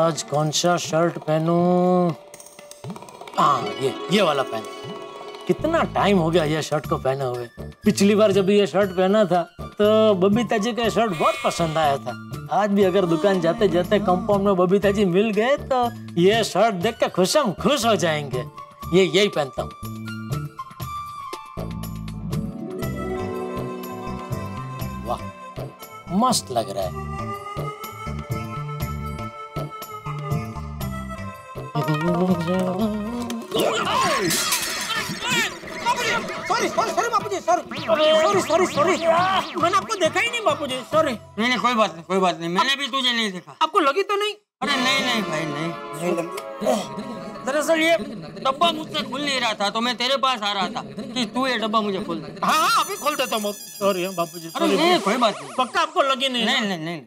आज कौन सा शर्ट पहनूं? हाँ, ये वाला पहन। कितना टाइम हो गया ये शर्ट को पहने हुए। पिछली बार जब ये शर्ट पहना था तो बबीता जी का शर्ट बहुत पसंद आया था। आज भी अगर दुकान जाते जाते कंपाउंड में बबीता जी मिल गए तो ये शर्ट देख के खुश हो जाएंगे। यही पहनता हूँ। वाह, मस्त लग रहा है। सॉरी मैंने आपको देखा ही नहीं बापूजी, सॉरी। नहीं कोई बात नहीं, मैंने भी तुझे नहीं देखा। आपको लगी तो नहीं? अरे नहीं भाई नहीं। दरअसल ये डब्बा मुझसे खुल नहीं रहा था तो मैं तेरे पास आ रहा था कि तू ये डब्बा मुझे खोल दे। हाँ अभी खोल देता हूँ। सॉरी बापूजी। अरे नहीं कोई बात नहीं। पक्का आपको लगी नहीं? नहीं।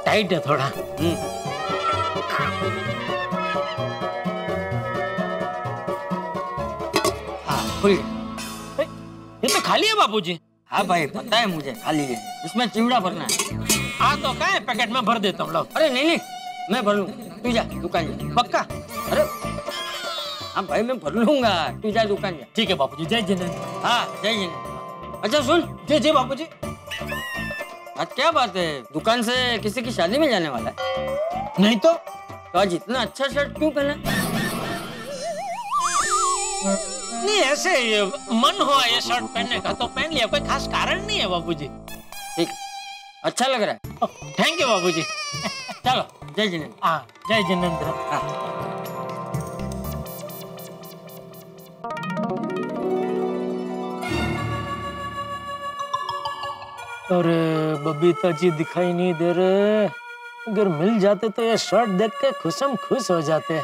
टाइट है थोड़ा। खुल। ये तो खाली है बापूजी। हाँ भाई पता है मुझे, खाली है, इसमें चिवड़ा भरना है। हाँ तो क्या है, पैकेट में भर देता हूँ। अरे नहीं मैं भर लूँ, तू जा दुकान जा। पक्का? अरे हाँ भाई मैं भर लूंगा, तू जा दुकान जा। ठीक है बापूजी, जय जिनेंद्र। हाँ जय जिनेंद्र। अच्छा सुन। जी बापूजी। आज क्या बात है, दुकान से किसी की शादी में जाने वाला है? नहीं तो आज इतना अच्छा शर्ट क्यों पहना? नहीं ऐसे मन हुआ ये शर्ट पहनने का तो पहन लिया, कोई खास कारण नहीं है बापूजी। ठीक, अच्छा लग रहा है। थैंक यू बापूजी। चलो जय जिनेंद्र। हाँ जय जिनेंद्र। अरे बबीता जी दिखाई नहीं दे रहे। अगर मिल जाते तो ये शर्ट देख के खुश हो जाते।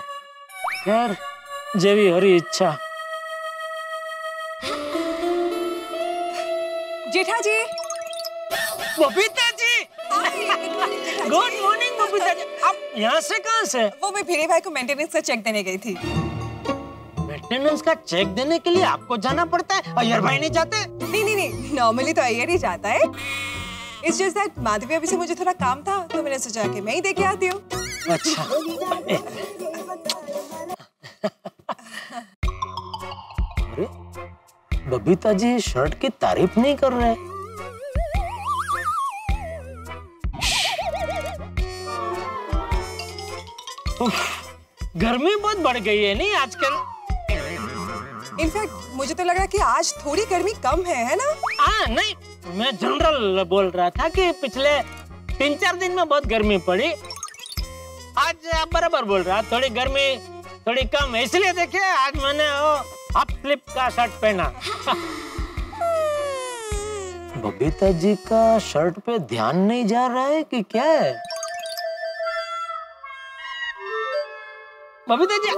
खैर जेवी हरी इच्छा। जेठा जी। बबीता जी। Good morning Babita ji. आप यहाँ से कहाँ से? वो मैं भिड़े भाई को मेंटेनेंस का चेक देने गई थी। मेंटेनेंस का चेक देने के लिए आपको जाना पड़ता है? अय्यर भाई नहीं जाते? नहीं नॉर्मली तो अय्यर ही जाता है। It's just that माधवी अभी से मुझे थोड़ा काम था तो मैंने सोचा कि मैं ही देके आती हूँ। अच्छा। अरे बबीता जी शर्ट की तारीफ नहीं कर रहे। गर्मी बहुत बढ़ गई है नहीं आजकल? इनफैक्ट मुझे तो लग रहा है कि आज थोड़ी गर्मी कम है ना? हाँ नहीं, मैं जनरल बोल रहा था कि पिछले 3-4 दिन में बहुत गर्मी पड़ी। आज आप बराबर बोल रहा, थोड़ी गर्मी थोड़ी कम है, इसलिए देखिए आज मैंने वो हाफ स्लीव का शर्ट पहना। बबीता जी का शर्ट पे ध्यान नहीं जा रहा है कि क्या है? बबीता जी।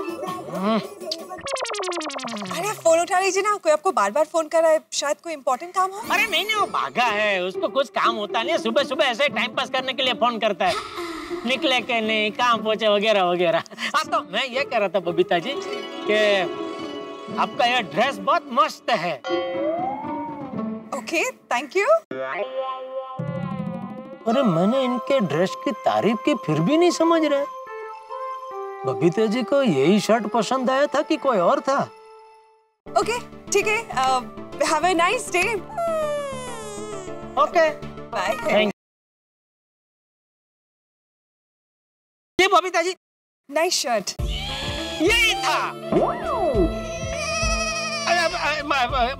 अरे फोन उठा लीजिए ना, कोई आपको बार बार फोन कर रहा है, शायद कोई इम्पोर्टेंट काम हो। अरे नहीं वो भागा है, उसको कुछ काम होता नहीं है, सुबह सुबह ऐसे टाइम पास करने के लिए फोन करता है, निकले के नहीं, कहाँ पहुंचे वगैरह वगैरह। हाँ तो मैं ये कह रहा था बबीता जी कि आपका यह ड्रेस बहुत मस्त है। Okay thank you. अरे मैंने इनके ड्रेस की तारीफ की फिर भी नहीं समझ रहे। बबीता जी को यही शर्ट पसंद आया था कि कोई और था? ओके ठीक है, have a nice day. Okay bye. Thank you Babita ji. Nice shirt. यही था।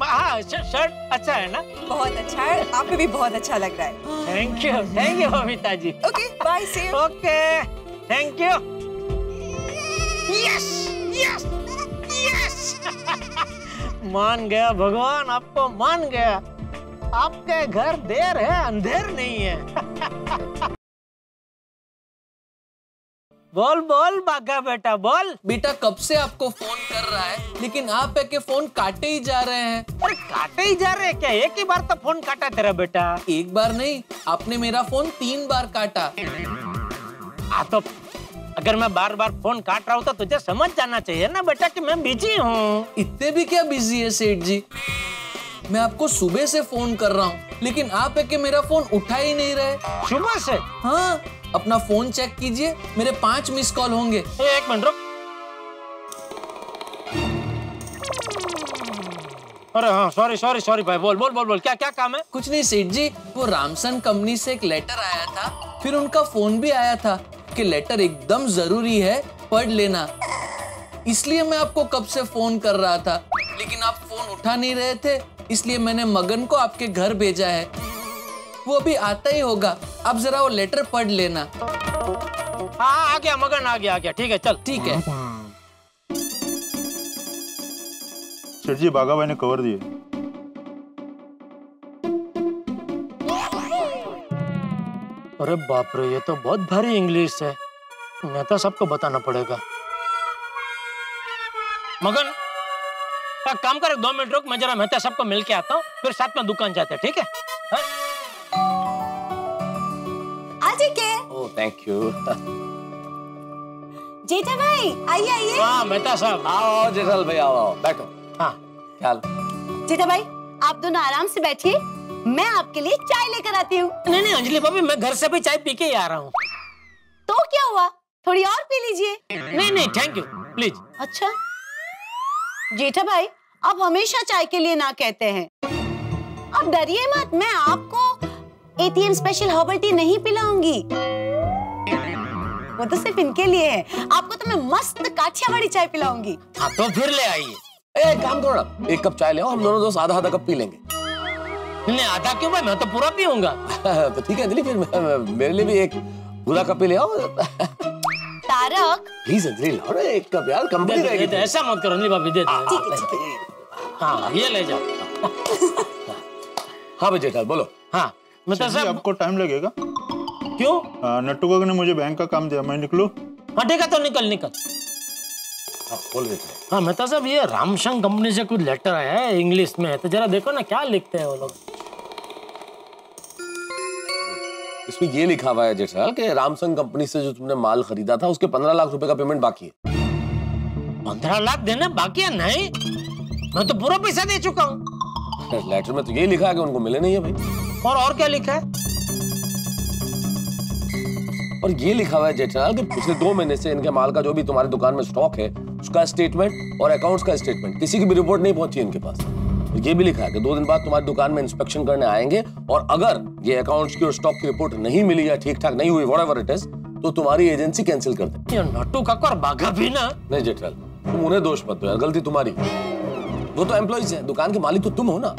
हाँ शर्ट अच्छा है ना? बहुत अच्छा है, आप पे भी बहुत अच्छा लग रहा है। Thank you Babita ji. Okay bye, see you. Okay thank you. Yes yes yes. मान गया भगवान, आपको मान गया। आपके घर देर है अंधेर नहीं है। बोल बोल बाघा बेटा बोल। बेटा कब से आपको फोन कर रहा है लेकिन आप के फोन काटे ही जा रहे हैं। अरे काटे ही जा रहे हैं क्या? एक ही बार तो फोन काटा तेरा बेटा। एक बार नहीं, आपने मेरा फोन 3 बार काटा। तो अगर मैं बार बार फोन काट रहा हूँ तो तुझे समझ जाना चाहिए ना बेटा कि मैं बिजी हूँ। इतने भी क्या बिजी है सेठ जी? मैं आपको सुबह से फोन कर रहा हूँ, लेकिन आप है कि मेरा फोन उठा ही नहीं रहे। सुबह से? हाँ, अपना फोन चेक कीजिए, मेरे 5 मिस कॉल होंगे। एक मिनट रुक। अरे हाँ, सॉरी भाई, बोल, क्या काम है? कुछ नहीं सेठ जी, वो रामसन कंपनी से एक लेटर आया था, फिर उनका फोन भी आया था कि लेटर एकदम जरूरी है, पढ़ लेना। इसलिए मैं आपको कब से फोन कर रहा था, लेकिन आप फोन उठा नहीं रहे थे, इसलिए मैंने मगन को आपके घर भेजा है। वो अभी आता ही होगा, आप जरा वो लेटर पढ़ लेना। हाँ, आ गया मगन, आ गया। ठीक है, चल। ठीक है। सेठ जी, बागा भाई ने कवर दिए। अरे बाप रे, ये तो बहुत भारी इंग्लिश है, नेता सबको बताना पड़ेगा। मगन, एक काम कर, 2 मिनट रुक, मैं जरा मेहता सबको मिल के आता हूँ, फिर साथ में दुकान जाते हैं, ठीक है? Oh thank you. जेठा भाई आइए। हाँ मेहता साहब। आओ जेठालाल भाई, आओ बैठो। हाँ क्या हाल? जेठा भाई आप दोनों आराम से बैठिए, मैं आपके लिए चाय लेकर आती हूँ। नहीं अंजलि भाभी, मैं घर से भी चाय पी के ही आ रहा हूँ। तो क्या हुआ, थोड़ी और पी लीजिए। नहीं थैंक यू, प्लीज। अच्छा जेठा भाई, आप हमेशा चाय के लिए ना कहते हैं। अब डरिए मत, मैं आपको एटीएम स्पेशल हर्बल टी नहीं पिलाऊंगी, वो तो सिर्फ इनके लिए है। आपको तो मैं मस्त काठियावाड़ी चाय पिलाऊंगी। हाँ तो फिर ले आइए। एक काम करो ना, 1 कप चाय ले आओ, हम दोनों दोस्त आधा कप पी लेंगे। नहीं आधा क्यों भाई, मैं तो पूरा पीऊंगा। तो ठीक है अंजलि, फिर मेरे लिए भी 1 पूरा कप ही ले आओ। तारक प्लीज अंजलि, लाओ ना 1 कप यार, कंपनी रहेगी। ऐसा मत करो अंजलि भाभी, दे दो। ठीक है। हाँ ये ले जाओ। हाँ भाई जेठालाल बोलो। हाँ मतलब सेठ जी, आपको टाइम लगेगा? क्यों? नट्टू काका ने मुझे बैंक का काम दिया, मैं निकलूं? हाँ ठीक है, तो निकल। बोल रहे थे। हाँ मेहता साहब, ये रामसन कंपनी से कुछ लेटर आया है इंग्लिश में, तो जरा देखो ना क्या लिखते हैं वो लोग। इसमें ये लिखा हुआ है जेठालाल कि रामसन कंपनी से जो तुमने माल खरीदा था उसके 15 लाख रुपए का पेमेंट बाकी है। 15 लाख देने बाकी है? नहीं, मैं तो पूरा पैसा दे चुका हूँ। लेटर में तो यही लिखा है कि उनको मिले नहीं है भाई। और क्या लिखा है? और ये लिखा हुआ है जेठालाल कि पिछले 2 महीने से इनके माल का जो भी तुम्हारी दुकान में स्टॉक है उसका स्टेटमेंट और अकाउंट्स का स्टेटमेंट किसी की भी रिपोर्ट नहीं पहुंची इनके पास। और ये भी लिखा है कि 2 दिन बाद तुम्हारी दुकान में इंस्पेक्शन करने आएंगे, और अगर ये अकाउंट्स की और स्टॉक की रिपोर्ट नहीं मिली या ठीक ठाक नहीं हुई, व्हाटएवर इट इज, तो तुम्हारी एजेंसी कैंसिल कर दे। ये नट्टू काका और बाघा भी ना। नहीं जेठालाल, तुम उन्हें दोष मत दो यार, गलती तुम्हारी। वो तो एम्प्लॉइज है, दुकान के मालिक तो तुम हो ना।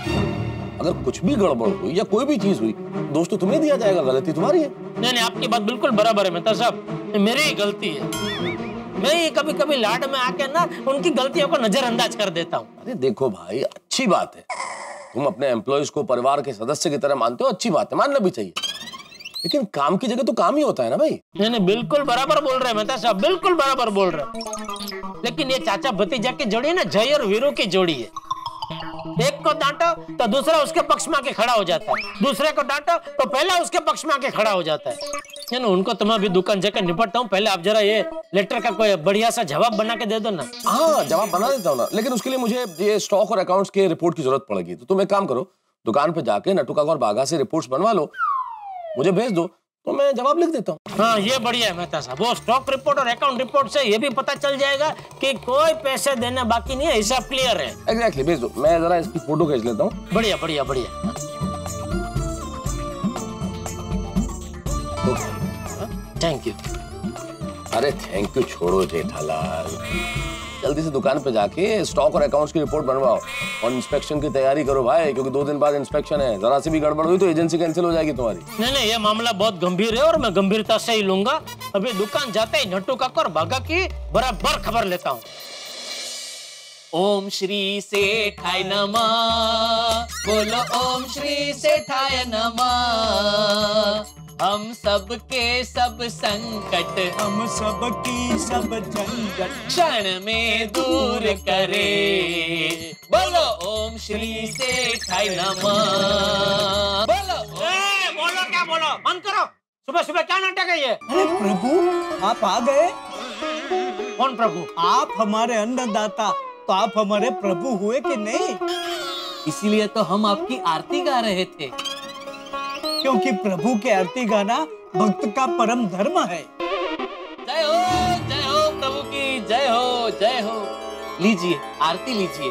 अगर कुछ भी गड़बड़ हुई या कोई भी चीज हुई, दोष तो तुम्हें दिया जाएगा, गलती तुम्हारी है। नहीं आपकी बात बिल्कुल बराबर है मेहता साहब, मेरी ही गलती है। मैं ये कभी लाड में आके ना उनकी गलतियों को नजरअंदाज कर देता हूँ। अरे देखो भाई, अच्छी बात है, तुम अपने एम्प्लॉइज को परिवार के सदस्य की तरह मानते हो, अच्छी बात है, मानना भी चाहिए, लेकिन काम की जगह तो काम ही होता है ना भाई। नहीं बिल्कुल बराबर बोल रहे हैं मेहता साहब, बिल्कुल बराबर बोल रहे हैं। लेकिन ये चाचा भतीजा की जोड़ी ना जय और वीरू की जोड़ी है। एक को डांटो तो दूसरा उसके पक्ष में आके खड़ा हो जाता है, दूसरे को डांटो तो पहला उसके पक्ष में आके खड़ा हो जाता है। ना उनको तो मैं अभी दुकान जाकर निपटता हूँ, पहले आप जरा ये लेटर का कोई बढ़िया सा जवाब बना के दे दो ना। हाँ जवाब बना देता हूँ ना, लेकिन उसके लिए मुझे ये स्टॉक और अकाउंट्स के रिपोर्ट की जरूरत पड़ेगी। तो तुम एक काम करो, दुकान पे जाके नट्टू काका और बाघा से रिपोर्ट्स बनवा लो, मुझे भेज दो, तो मैं जवाब लिख देता हूँ। हाँ ये बढ़िया है मेहता साहब, वो स्टॉक रिपोर्ट और अकाउंट रिपोर्ट से ये भी पता चल जाएगा कि कोई पैसे देने बाकी नहीं है, हिसाब क्लियर है। एग्जैक्टली, भेज दो, मैं जरा इसकी फोटो खींच लेता हूँ। बढ़िया बढ़िया बढ़िया। Thank you. अरे थैंक यू छोड़ो जेठालाल, जल्दी से दुकान पे जाके स्टॉक और अकाउंट्स की रिपोर्ट बनवाओ और इंस्पेक्शन की तैयारी करो भाई, क्योंकि 2 दिन बाद इंस्पेक्शन है, जरा सी भी गड़बड़ हुई तो एजेंसी कैंसिल हो जाएगी तुम्हारी। नहीं ये मामला बहुत गंभीर है और मैं गंभीरता से ही लूंगा। अभी दुकान जाते ही नट्टू काका और बाघा की बराबर खबर लेता हूँ। ओम श्री सेठाय नमः, बोलो ओम श्री सेठाय नमः। हम सबके सब संकट, हम सबकी सब झंझट क्षण में दूर करे, बोलो ओम श्री सेठाय नमः। बोलो बोलो क्या बोलो, बंद करो, सुबह सुबह क्या नाटक है ये? अरे प्रभु आप आ गए। कौन प्रभु? आप हमारे अन्नदाता, तो आप हमारे प्रभु हुए कि नहीं? इसीलिए तो हम आपकी आरती गा रहे थे। क्योंकि प्रभु के आरती गाना भक्त का परम धर्म है। जय हो प्रभु की जय हो, जय हो। लीजिए आरती लीजिए।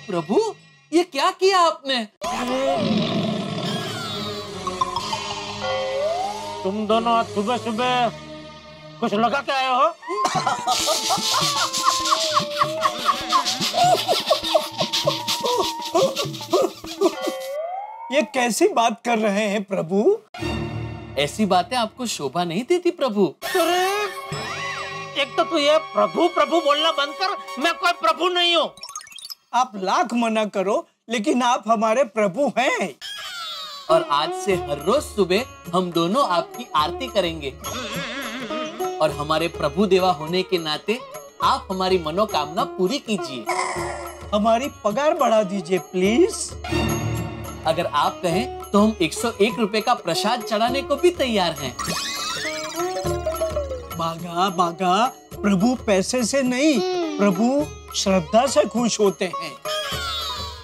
प्रभु ये क्या किया आपने? तुम दोनों आज सुबह सुबह कुछ लगा के आए हो? ये कैसी बात कर रहे हैं प्रभु? ऐसी बातें आपको शोभा नहीं देती प्रभु। अरे एक तो तू ये प्रभु प्रभु बोलना बंद कर, मैं कोई प्रभु नहीं हूँ। आप लाख मना करो लेकिन आप हमारे प्रभु हैं। और आज से हर रोज सुबह हम दोनों आपकी आरती करेंगे। और हमारे प्रभु देवा होने के नाते आप हमारी मनोकामना पूरी कीजिए। हमारी पगार बढ़ा दीजिए प्लीज। अगर आप कहें तो हम 101 रुपए का प्रसाद चढ़ाने को भी तैयार हैं। बागा बागा, प्रभु पैसे से नहीं, प्रभु श्रद्धा से खुश होते हैं।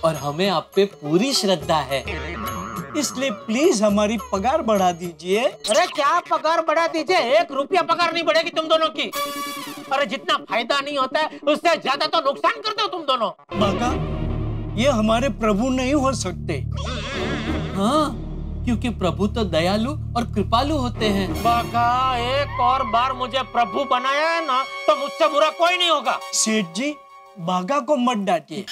और हमें आप पे पूरी श्रद्धा है, इसलिए प्लीज हमारी पगार बढ़ा दीजिए। अरे क्या पगार बढ़ा दीजिए? 1 रुपया पगार नहीं बढ़ेगी तुम दोनों की। अरे जितना फायदा नहीं होता है उससे ज्यादा तो नुकसान करते हो तुम दोनों। बागा, ये हमारे प्रभु नहीं हो सकते। हाँ, क्योंकि प्रभु तो दयालु और कृपालु होते हैं। बाका, एक और बार मुझे प्रभु बनाया है ना तो मुझसे बुरा कोई नहीं होगा। सेठ जी, बागा को मत डांटिए,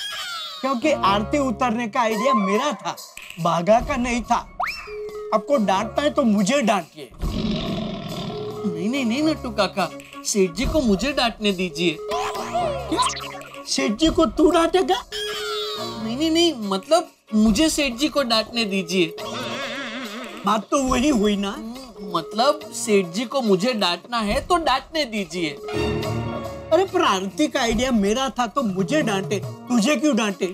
क्योंकि आरती उतारने का आइडिया मेरा था, बागा का नहीं था। आपको डांटना है तो मुझे डांटिए। नहीं नट्टू काका, सेठ जी को मुझे डांटने दीजिए। सेठ जी को तू डांटेगा? नहीं, मतलब मुझे सेठ जी को डांटने दीजिए। बात तो वही हुई ना। मतलब सेठ जी को मुझे डांटना है तो डांटने दीजिए। अरे पर आरती का आइडिया मेरा था तो मुझे डांटे, तुझे क्यों डांटे?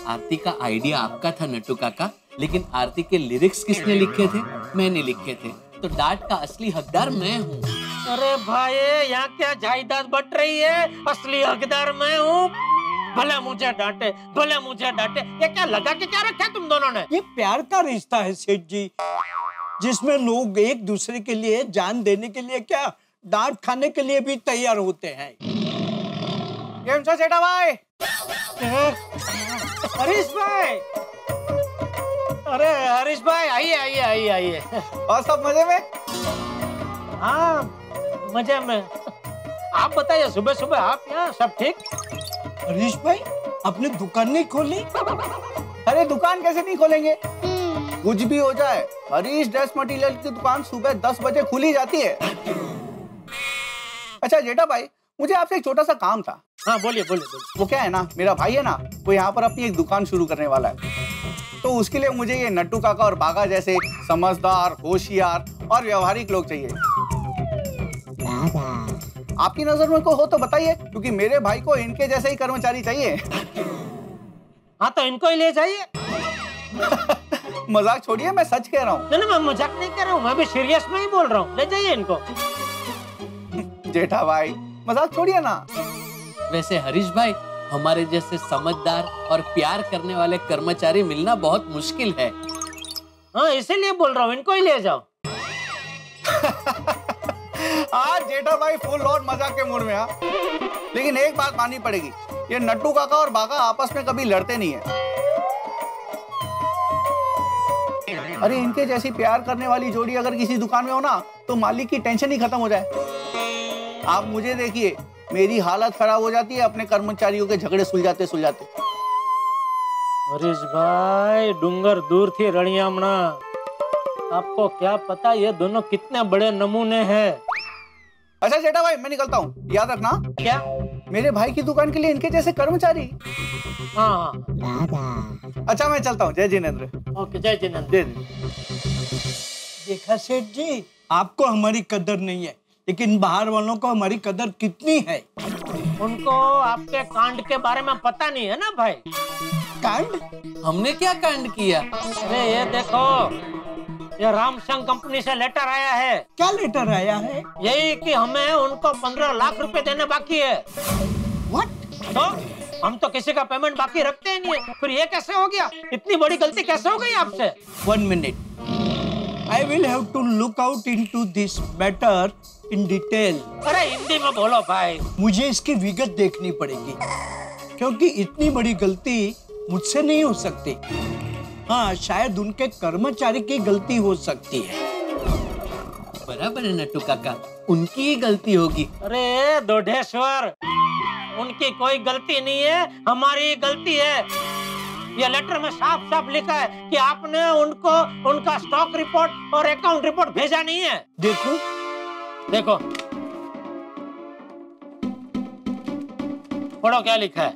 आरती का आइडिया आपका था नट्टू काका, लेकिन आरती के लिरिक्स किसने लिखे थे? मैंने लिखे थे, तो डांट का असली हकदार मैं हूँ। अरे भाई, यहाँ क्या जायदाद बढ़ रही है? असली हकदार मैं हूँ। भले मुझे डांटे, भले मुझे डांटे। ये क्या लगा के क्या रखा है तुम दोनों ने? ये प्यार का रिश्ता है सेठ जी, जिसमें लोग एक दूसरे के लिए जान देने के लिए क्या, डांट खाने के लिए भी तैयार होते हैं। सेठा भाई, हरीश भाई, अरे हरीश भाई, आइए। और सब मजे में? हाँ, मजे में। आप बताइए, सुबह सुबह आप यहाँ, सब ठीक? हरीश भाई, आपने दुकान नहीं खोली? अरे दुकान कैसे नहीं खोलेंगे? कुछ भी हो जाए, हरीश ड्रेस मटेरियल की दुकान सुबह 10 बजे खुली जाती है। अच्छा जेठा भाई, मुझे आपसे एक छोटा सा काम था। हाँ बोलिए। वो क्या है ना, मेरा भाई है ना, वो यहाँ पर अपनी एक दुकान शुरू करने वाला है। तो उसके लिए मुझे ये नट्टू काका और बागा जैसे समझदार, होशियार और व्यवहारिक लोग चाहिए। आपकी नजर में को हो तो बताइए, क्योंकि मेरे भाई को इनके जैसे ही कर्मचारी चाहिए। हाँ तो इनको ही ले जाइए। मजाक छोड़िए, मैं सच कह रहा हूँ। नहीं, मैं मजाक नहीं कर रहा हूँ, मैं भी सीरियस में ही बोल रहा हूँ। ले जाइए इनको। जेठा भाई, मजाक छोड़िए ना। वैसे हरीश भाई, हमारे जैसे समझदार और प्यार करने वाले कर्मचारी मिलना बहुत मुश्किल है। हाँ, इसीलिए बोल रहा हूँ, इनको ही ले जाओ। आज जेठा भाई फुल और मजाक के मूड में। लेकिन एक बात माननी पड़ेगी, ये नट्टू काका और बागा आपस में कभी लड़ते नहीं है। अरे इनके जैसी प्यार करने वाली जोड़ी अगर किसी दुकान में हो ना, तो मालिक की टेंशन ही खत्म हो जाए। आप मुझे देखिए, मेरी हालत खराब हो जाती है अपने कर्मचारियों के झगड़े सुलझाते। हरीश भाई, डूंगर दूर थी रणियामणा। आपको क्या पता ये दोनों कितने बड़े नमूने हैं। अच्छा जेठा भाई, मैं निकलता हूँ, याद रखना। क्या? मेरे भाई की दुकान के लिए इनके जैसे कर्मचारी। हाँ। अच्छा मैं चलता हूँ, जय जिनेंद्र। ओके, जय जिनेंद्र। देखा सेठ जी, आपको हमारी कदर नहीं है, लेकिन बाहर वालों को हमारी कदर कितनी है। उनको आपके कांड के बारे में पता नहीं है ना भाई। कांड? हमने क्या कांड किया? अरे ये देखो, ये रामसंग कंपनी से लेटर आया है। क्या लेटर आया है? यही कि हमें उनको 15 लाख रुपए देने बाकी है। What? तो हम तो किसी का पेमेंट बाकी रखते ही नहीं है, फिर ये कैसे हो गया? इतनी बड़ी गलती कैसे हो गई आपसे? 1 minute. I will have to look out into this matter in detail. अरे हिंदी में बोलो भाई। मुझे इसकी विगत देखनी पड़ेगी, क्योंकि इतनी बड़ी गलती मुझसे नहीं हो सकती। हाँ, शायद उनके कर्मचारी की गलती हो सकती है। बराबर है नट्टू काका, उनकी ही गलती होगी। अरे दोढेश्वर, उनकी कोई गलती नहीं है, हमारी गलती है। ये लेटर में साफ साफ लिखा है कि आपने उनको उनका स्टॉक रिपोर्ट और अकाउंट रिपोर्ट भेजा नहीं है। देखो देखो, पढ़ो क्या लिखा है।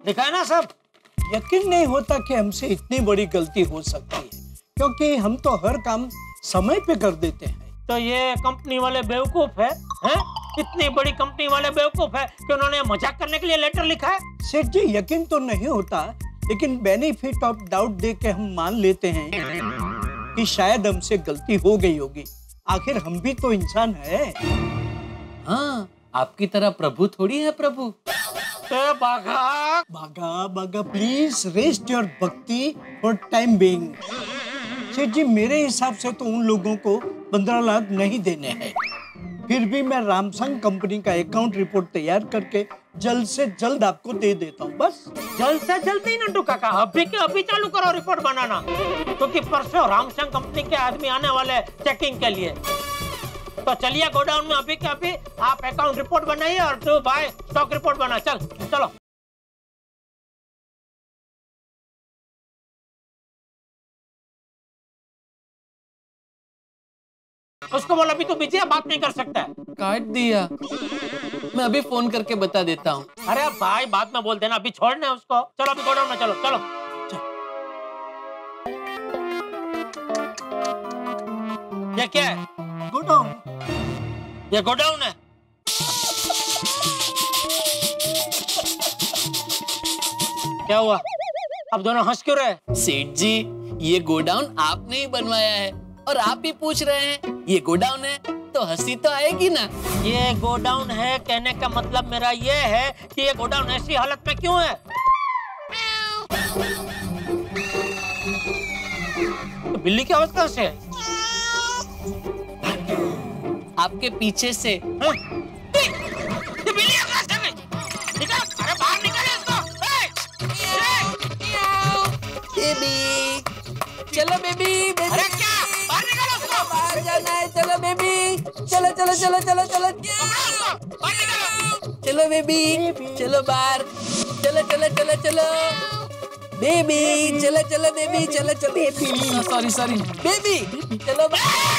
लिखा है ना सब? यकीन नहीं होता कि हमसे इतनी बड़ी गलती हो सकती है, क्योंकि हम तो हर काम समय पे कर देते हैं। तो ये कंपनी वाले बेवकूफ है, हैं? इतनी बड़ी कंपनी वाले बेवकूफ है कि उन्होंने मजाक करने के लिए लेटर लिखा है। सेठ जी, यकीन तो नहीं होता, लेकिन बेनिफिट ऑफ डाउट दे के हम मान लेते हैं कि शायद हमसे गलती हो गई होगी। आखिर हम भी तो इंसान हैं। हाँ, आपकी तरह प्रभु थोड़ी है प्रभु। बाघा बागा बागा, प्लीज रेस्ट योर भक्ति फॉर टाइम बीइंग। सेठ जी, मेरे हिसाब से तो उन लोगों को 15 लाख नहीं देने हैं। फिर भी मैं रामसंग कंपनी का अकाउंट रिपोर्ट तैयार करके जल्द से जल्द आपको दे देता हूँ। बस जल्द से जल्द ही नट्टू काका, अभी के अभी चालू करो रिपोर्ट बनाना, क्योंकि परसों रामसंग कंपनी के आदमी आने वाले चेकिंग के लिए। तो चलिए गोडाउन में अभी के अभी आप अकाउंट रिपोर्ट बनाइए और तू भाई स्टॉक रिपोर्ट बना। चलो उसको बोला अभी तो बिजी है, बात नहीं कर सकता है। काट दिया, मैं अभी फोन करके बता देता हूँ। अरे भाई बाद में बोल देना, अभी छोड़ना है उसको। चलो अभी गोडाउन में चलो। ये क्या है? गोडाउन। ये गोडाउन है। क्या हुआ? अब दोनों हंस क्यों रहे? सेठ जी, ये गोडाउन आपने ही बनवाया है और आप ही पूछ रहे हैं ये गोडाउन है, तो हंसी तो आएगी ना। ये गोडाउन है कहने का मतलब मेरा ये है कि ये गोडाउन ऐसी हालत में क्यों है? तो बिल्ली की आवाज कहां से है? आपके पीछे से। हाँ? ये बिल्ली कहां से गई? निकल, अरे बाहर निकल इसको। बेबी, चलो बेबी। अरे क्या? बाहर निकल उसको। बाहर जाना है, चलो बेबी। चलो चलो चलो चलो चलो बाहर निकलो। चलो बेबी, चलो बाहर। चलो चलो चलो चलो बेबी, चलो चलो बेबी, चलो चलो बेबी। सॉरी बेबी, चलो बाहर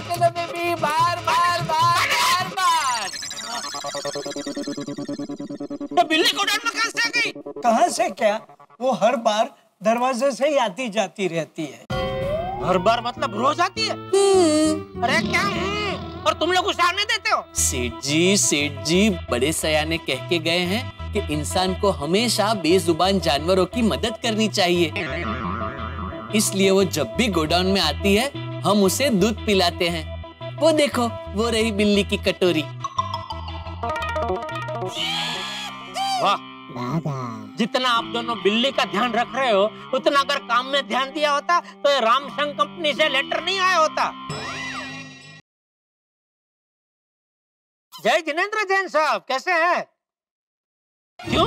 चलो बेबी, बाहर बाहर बाहर बाहर बाहर। तो बिल्ली गोडाउन में कहां से आ गई? कहाँ से क्या, वो हर बार दरवाजे से ही आती जाती रहती है। हर बार मतलब रोज आती है? अरे क्या? और तुम लोग उसे आने देते हो? सेठ जी बड़े सयाने कह के गए हैं कि इंसान को हमेशा बेजुबान जानवरों की मदद करनी चाहिए। इसलिए वो जब भी गोडाउन में आती है हम उसे दूध पिलाते हैं। वो देखो, वो रही बिल्ली की कटोरी। वाह, जितना आप दोनों बिल्ली का ध्यान रख रहे हो, उतना अगर काम में ध्यान दिया होता तो ये रामसंग कंपनी से लेटर नहीं आया होता। जय जिनेंद्र जैन साहब, कैसे हैं? क्यों?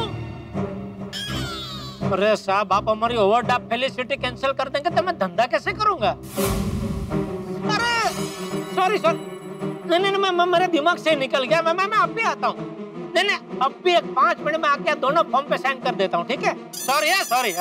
अरे साहब, आप हमारी ओवरड्राफ्ट फैसिलिटी कैंसिल कर देंगे तो मैं धंधा कैसे करूंगा? अरे सॉरी नहीं, मैं मेरे दिमाग से निकल गया। मैं अब भी आता हूँ। नहीं, अब भी 5 मिनट में आके दोनों फॉर्म पे साइन कर देता हूँ, ठीक है? सॉरी।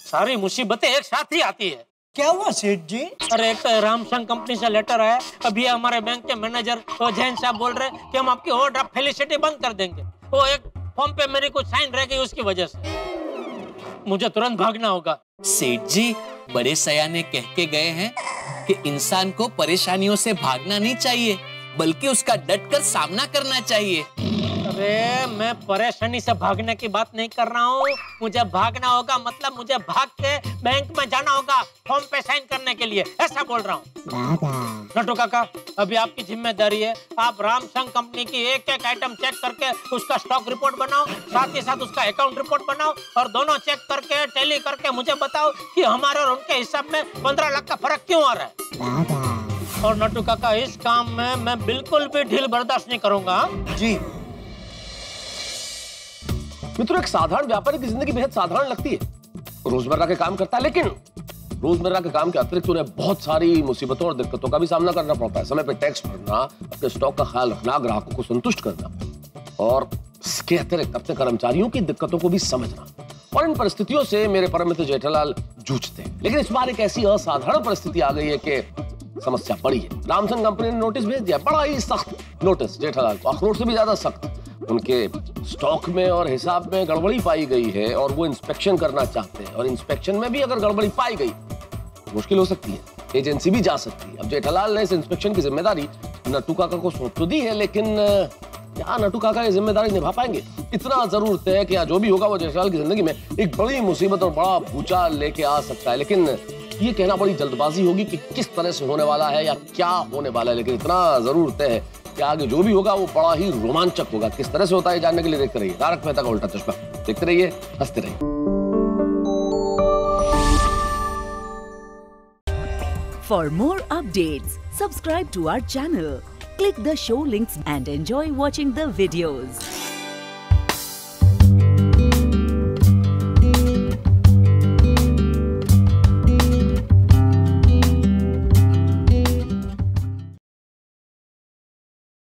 सारी मुसीबतें एक साथ ही आती है। क्या हुआ सेठ जी? अरे एक तो रामसंग कंपनी से लेटर आया, अभी हमारे बैंक के मैनेजर तो जैन साहब बोल रहे हैं कि हम आपकी ओवरड्राफ्ट फैसिलिटी बंद कर देंगे। वो एक फॉर्म पे मेरी कुछ साइन रह गई, उसकी वजह से मुझे तुरंत भागना होगा। सेठ जी बड़े सयाने कह के गए हैं कि इंसान को परेशानियों से भागना नहीं चाहिए, बल्कि उसका डटकर सामना करना चाहिए। अरे मैं परेशानी से भागने की बात नहीं कर रहा हूँ। मुझे भागना होगा मतलब मुझे भाग के बैंक में जाना होगा फॉर्म पे साइन करने के लिए, ऐसा बोल रहा हूँ। नटू काका, अभी आपकी जिम्मेदारी है, आप रामसंग कंपनी की एक एक आइटम चेक करके उसका स्टॉक रिपोर्ट बनाओ, साथ ही साथ उसका अकाउंट रिपोर्ट बनाओ और दोनों चेक करके टैली करके मुझे बताओ कि हमारे और उनके हिसाब में 15 लाख का फर्क क्यों आ रहा है। और नटू काका, इस काम में मैं बिल्कुल भी ढील बर्दाश्त नहीं करूंगा। जी मित्रों, एक साधारण व्यापारी की जिंदगी बेहद साधारण लगती है, रोजमर्रा के काम करता है, लेकिन रोजमर्रा के काम के अतिरिक्त उन्हें बहुत सारी मुसीबतों और दिक्कतों का भी सामना करना पड़ता है। समय पे टैक्स भरना, अपने स्टॉक का ख्याल रखना, ग्राहकों को संतुष्ट करना और इसके अतिरिक्त अपने कर्मचारियों की दिक्कतों को भी समझना। और इन परिस्थितियों से मेरे परम मित्र जेठालाल जूझते हैं। लेकिन इस बार एक ऐसी असाधारण परिस्थिति आ गई है कि समस्या बड़ी है। रामसंग कंपनी ने नोटिस भेज दिया, बड़ा ही सख्त नोटिस जेठालाल को, अखरोट से भी ज्यादा सख्त। उनके स्टॉक में और हिसाब में गड़बड़ी पाई गई है और वो इंस्पेक्शन करना चाहते हैं, और इंस्पेक्शन में भी अगर गड़बड़ी पाई गई मुश्किल हो सकती है, एजेंसी भी जा सकती है। अब जेठालाल ने इस इंस्पेक्शन की जिम्मेदारी नटू काका को सौंप तो दी है, लेकिन क्या नटू काका ये जिम्मेदारी निभा पाएंगे? इतना जरूर तय है कि जो भी होगा वो जेठालाल की जिंदगी में एक बड़ी मुसीबत और बड़ा भूचाल लेके आ सकता है। लेकिन ये कहना बड़ी जल्दबाजी होगी कि किस तरह से होने वाला है या क्या होने वाला है। लेकिन इतना जरूर तय है कि आगे जो भी होगा वो बड़ा ही रोमांचक होगा। किस तरह से होता है जानने के लिए देखते रहिए तारक मेहता का उल्टा चश्मा। देखते रहिए, हंसते रहिए। For more updates, subscribe to our channel, click the show links and enjoy watching the videos.